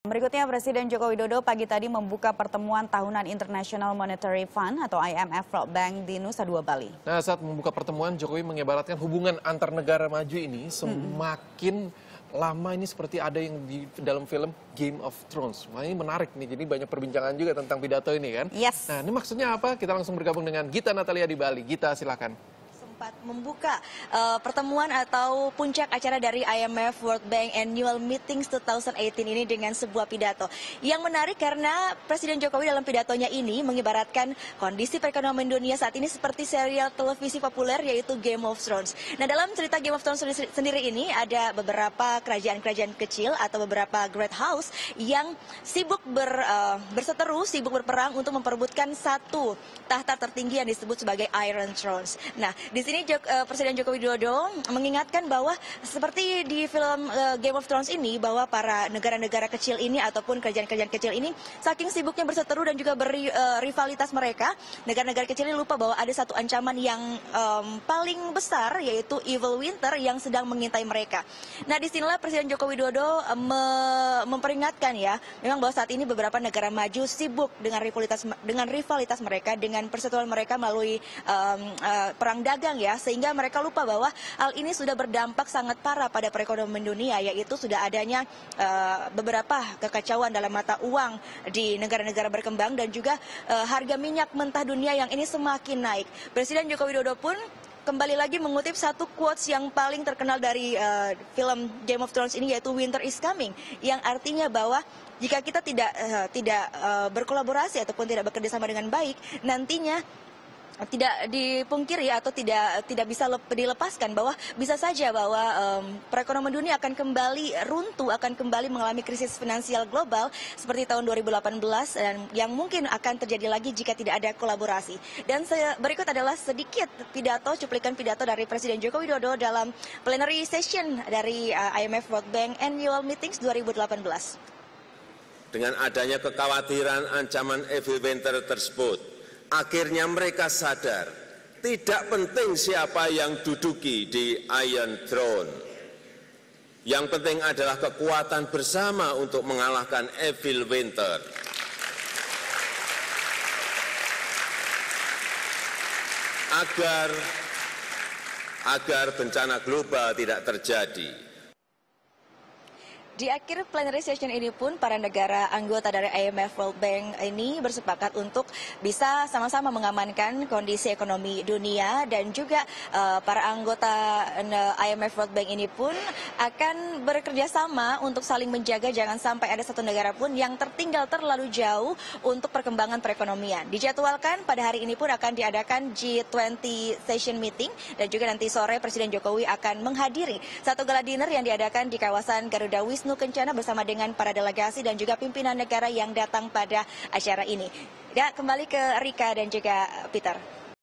Berikutnya, Presiden Joko Widodo pagi tadi membuka pertemuan tahunan International Monetary Fund atau IMF World Bank di Nusa Dua, Bali. Nah, saat membuka pertemuan, Jokowi mengibaratkan hubungan antar negara maju ini semakin lama ini seperti ada yang di dalam film Game of Thrones. Wah, ini menarik nih, jadi banyak perbincangan juga tentang pidato ini kan. Yes. Nah, ini maksudnya apa? Kita langsung bergabung dengan Gita Natalia di Bali. Gita, silakan. Membuka pertemuan atau puncak acara dari IMF World Bank Annual Meetings 2018 ini dengan sebuah pidato. Yang menarik karena Presiden Jokowi dalam pidatonya ini mengibaratkan kondisi perekonomian dunia saat ini seperti serial televisi populer yaitu Game of Thrones. Nah, dalam cerita Game of Thrones sendiri ini ada beberapa kerajaan-kerajaan kecil atau beberapa great house yang sibuk berseteru, sibuk berperang untuk memperebutkan satu tahta tertinggi yang disebut sebagai Iron Thrones. Nah, di sini Presiden Joko Widodo mengingatkan bahwa seperti di film Game of Thrones ini, bahwa para negara-negara kecil ini ataupun kerajaan-kerajaan kecil ini saking sibuknya berseteru dan juga berrivalitas mereka, negara-negara kecil ini lupa bahwa ada satu ancaman yang paling besar, yaitu Evil Winter yang sedang mengintai mereka. Nah, disinilah Presiden Joko Widodo memperingatkan ya, memang bahwa saat ini beberapa negara maju sibuk dengan rivalitas mereka, dengan perseteruan mereka melalui perang dagang ya, sehingga mereka lupa bahwa hal ini sudah berdampak sangat parah pada perekonomian dunia, yaitu sudah adanya beberapa kekacauan dalam mata uang di negara-negara berkembang dan juga harga minyak mentah dunia yang ini semakin naik. Presiden Joko Widodo pun kembali lagi mengutip satu quotes yang paling terkenal dari film Game of Thrones ini, yaitu Winter is Coming, yang artinya bahwa jika kita tidak berkolaborasi ataupun tidak bekerja sama dengan baik, nantinya tidak dipungkiri atau tidak bisa dilepaskan bahwa bisa saja bahwa perekonomian dunia akan kembali runtuh, akan kembali mengalami krisis finansial global seperti tahun 2018 dan yang mungkin akan terjadi lagi jika tidak ada kolaborasi. Dan berikut adalah sedikit cuplikan pidato dari Presiden Joko Widodo dalam plenary session dari IMF World Bank Annual Meetings 2018. Dengan adanya kekhawatiran ancaman evil winter tersebut, akhirnya mereka sadar tidak penting siapa yang duduki di Iron Throne. Yang penting adalah kekuatan bersama untuk mengalahkan evil winter. Agar bencana global tidak terjadi. Di akhir plenary session ini pun para negara anggota dari IMF World Bank ini bersepakat untuk bisa sama-sama mengamankan kondisi ekonomi dunia, dan juga para anggota IMF World Bank ini pun akan bekerja sama untuk saling menjaga jangan sampai ada satu negara pun yang tertinggal terlalu jauh untuk perkembangan perekonomian. Dijadwalkan pada hari ini pun akan diadakan G20 session meeting, dan juga nanti sore Presiden Jokowi akan menghadiri satu gala dinner yang diadakan di kawasan Garuda Wisnu Kencana bersama dengan para delegasi dan juga pimpinan negara yang datang pada acara ini. Ya, kembali ke Rika dan juga Peter.